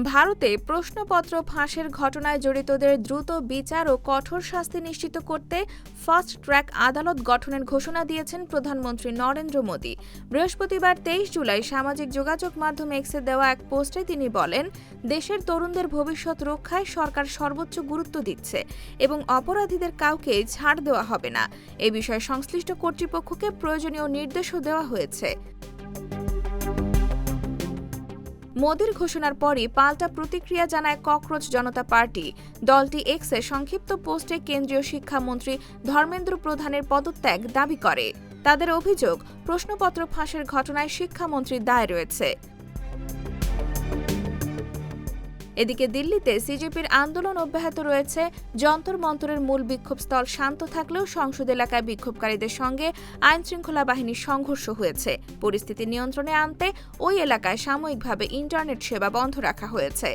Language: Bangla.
ভারতে প্রশ্নপত্র ফাঁসের ঘটনায় জড়িতদের দ্রুত বিচার ও কঠোর শাস্তি নিশ্চিত করতে ফাস্ট ট্র্যাক আদালত গঠনের ঘোষণা দিয়েছেন প্রধানমন্ত্রী নরেন্দ্র মোদি। বৃহস্পতিবার 23 জুলাই সামাজিক যোগাযোগ মাধ্যম এক্সে দেওয়া এক পোস্টে তিনি বলেন, দেশের তরুণদের ভবিষ্যৎ রক্ষায় সরকার সর্বোচ্চ গুরুত্ব দিচ্ছে এবং অপরাধীদের কাউকে ছাড় দেওয়া হবে না। এ বিষয়ে সংশ্লিষ্ট কর্তৃপক্ষকে প্রয়োজনীয় নির্দেশও দেওয়া হয়েছে। মোদির ঘোষণার পরই পাল্টা প্রতিক্রিয়া জানায় ককরোচ জনতা পার্টি। দলটি এক্সে সংক্ষিপ্ত পোস্টে কেন্দ্রীয় শিক্ষামন্ত্রী ধর্মেন্দ্র প্রধানের পদত্যাগ দাবি করে। তাদের অভিযোগ, প্রশ্নপত্র ফাঁসের ঘটনায় শিক্ষামন্ত্রীর দায় রয়েছে। এদিকে দিল্লিতে সিজেপির আন্দোলন অব্যাহত রয়েছে। যন্তর মন্তরের মূল বিক্ষোভস্থল শান্ত থাকলেও সংসদ এলাকায় বিক্ষোভকারীদের সঙ্গে আইনশৃঙ্খলা বাহিনীর সংঘর্ষ হয়েছে। পরিস্থিতি নিয়ন্ত্রণে আনতে ওই এলাকায় সাময়িকভাবে ইন্টারনেট সেবা বন্ধ রাখা হয়েছে।